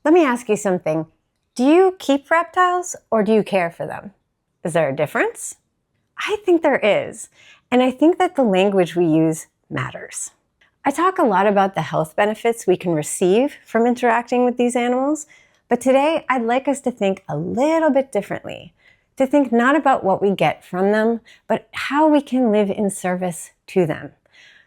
Let me ask you something. Do you keep reptiles or do you care for them? Is there a difference? I think there is, and I think that the language we use matters. I talk a lot about the health benefits we can receive from interacting with these animals, but today I'd like us to think a little bit differently. To think not about what we get from them, but how we can live in service to them.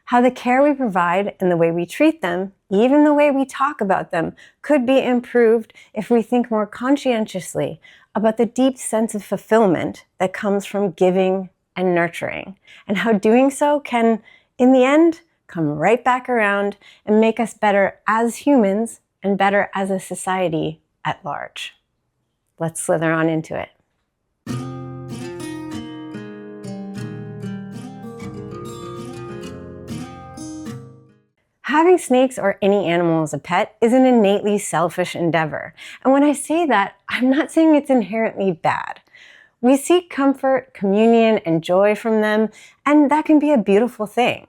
How the care we provide and the way we treat them, even the way we talk about them, could be improved if we think more conscientiously about the deep sense of fulfillment that comes from giving and nurturing, and how doing so can, in the end, come right back around and make us better as humans and better as a society at large. Let's slither on into it. Having snakes or any animal as a pet is an innately selfish endeavor. And when I say that, I'm not saying it's inherently bad. We seek comfort, communion, and joy from them, and that can be a beautiful thing.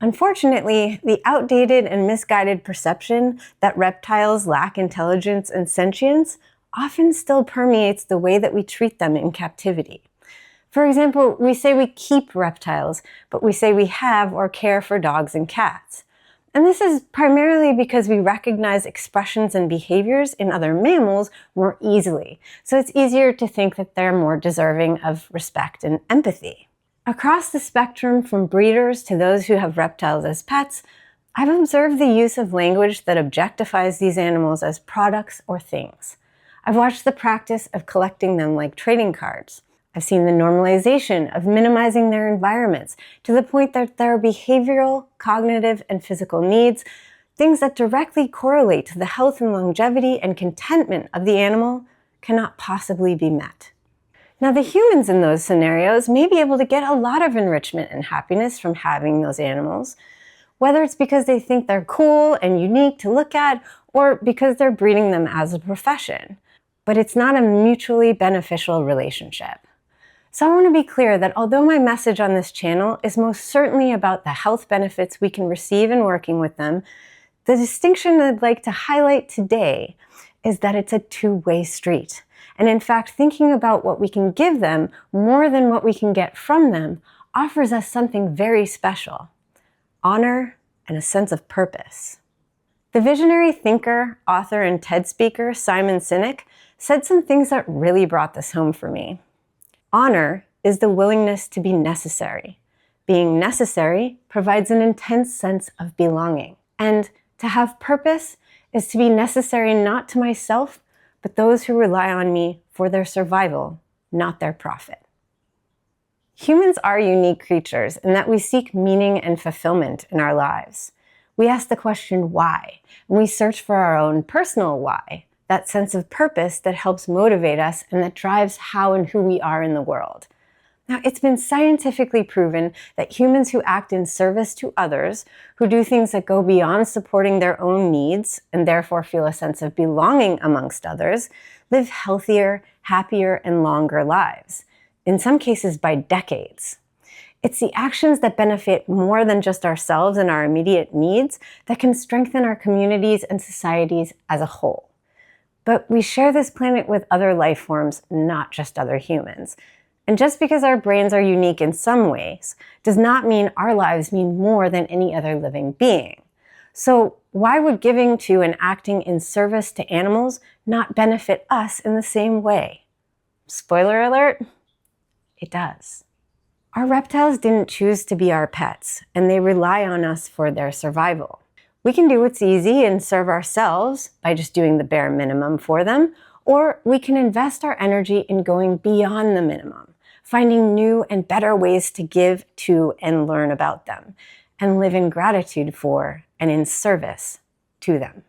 Unfortunately, the outdated and misguided perception that reptiles lack intelligence and sentience often still permeates the way that we treat them in captivity. For example, we say we keep reptiles, but we say we have or care for dogs and cats. And this is primarily because we recognize expressions and behaviors in other mammals more easily. So it's easier to think that they're more deserving of respect and empathy. Across the spectrum from breeders to those who have reptiles as pets, I've observed the use of language that objectifies these animals as products or things. I've watched the practice of collecting them like trading cards. I've seen the normalization of minimizing their environments to the point that their behavioral, cognitive, and physical needs, things that directly correlate to the health and longevity and contentment of the animal, cannot possibly be met. Now, the humans in those scenarios may be able to get a lot of enrichment and happiness from having those animals, whether it's because they think they're cool and unique to look at, or because they're breeding them as a profession. But it's not a mutually beneficial relationship. So I want to be clear that although my message on this channel is most certainly about the health benefits we can receive in working with them, the distinction I'd like to highlight today is that it's a two-way street. And in fact, thinking about what we can give them more than what we can get from them offers us something very special: honor and a sense of purpose. The visionary thinker, author, and TED speaker Simon Sinek said some things that really brought this home for me. Honor is the willingness to be necessary. Being necessary provides an intense sense of belonging. And to have purpose is to be necessary not to myself, but those who rely on me for their survival, not their profit. Humans are unique creatures in that we seek meaning and fulfillment in our lives. We ask the question why, and we search for our own personal why. That sense of purpose that helps motivate us and that drives how and who we are in the world. Now, it's been scientifically proven that humans who act in service to others, who do things that go beyond supporting their own needs and therefore feel a sense of belonging amongst others, live healthier, happier, and longer lives, in some cases by decades. It's the actions that benefit more than just ourselves and our immediate needs that can strengthen our communities and societies as a whole. But we share this planet with other life forms, not just other humans. And just because our brains are unique in some ways does not mean our lives mean more than any other living being. So why would giving to and acting in service to animals not benefit us in the same way? Spoiler alert, it does. Our reptiles didn't choose to be our pets, and they rely on us for their survival. We can do what's easy and serve ourselves by just doing the bare minimum for them, or we can invest our energy in going beyond the minimum, finding new and better ways to give to and learn about them, and live in gratitude for and in service to them.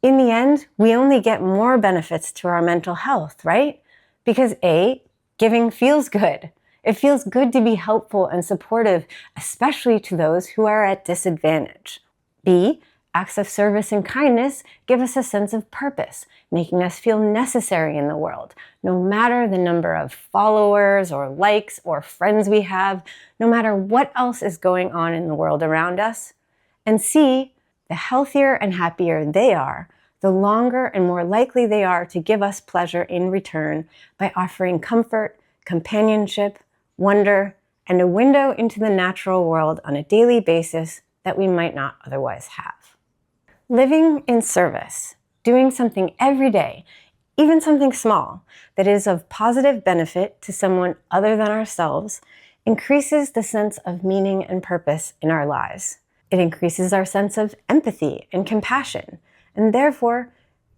In the end, we only get more benefits to our mental health, right? Because A, giving feels good. It feels good to be helpful and supportive, especially to those who are at disadvantage. B, acts of service and kindness give us a sense of purpose, making us feel necessary in the world, no matter the number of followers or likes or friends we have, no matter what else is going on in the world around us. And C, the healthier and happier they are, the longer and more likely they are to give us pleasure in return by offering comfort, companionship, wonder, and a window into the natural world on a daily basis that we might not otherwise have. Living in service, doing something every day, even something small, that is of positive benefit to someone other than ourselves, increases the sense of meaning and purpose in our lives. It increases our sense of empathy and compassion, and therefore,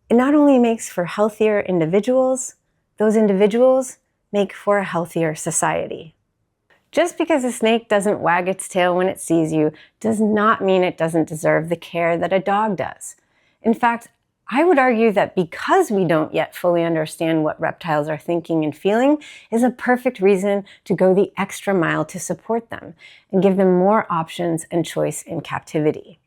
it not only makes for healthier individuals, those individuals make for a healthier society. Just because a snake doesn't wag its tail when it sees you does not mean it doesn't deserve the care that a dog does. In fact, I would argue that because we don't yet fully understand what reptiles are thinking and feeling is a perfect reason to go the extra mile to support them and give them more options and choice in captivity.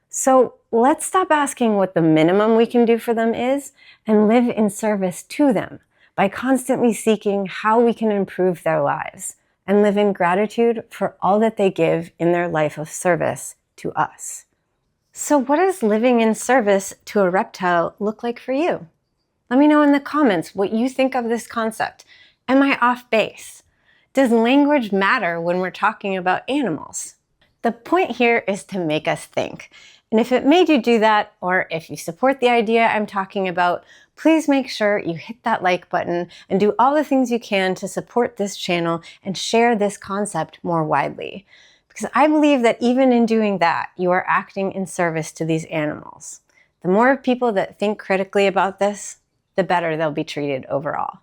So let's stop asking what the minimum we can do for them is and live in service to them by constantly seeking how we can improve their lives and live in gratitude for all that they give in their life of service to us. So what does living in service to a reptile look like for you? Let me know in the comments what you think of this concept. Am I off base? Does language matter when we're talking about animals? The point here is to make us think. And if it made you do that, or if you support the idea I'm talking about, please make sure you hit that like button and do all the things you can to support this channel and share this concept more widely. Because I believe that even in doing that, you are acting in service to these animals. The more people that think critically about this, the better they'll be treated overall.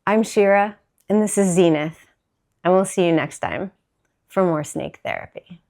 I'm Shira, and this is Zenith, and we'll see you next time for more snake therapy.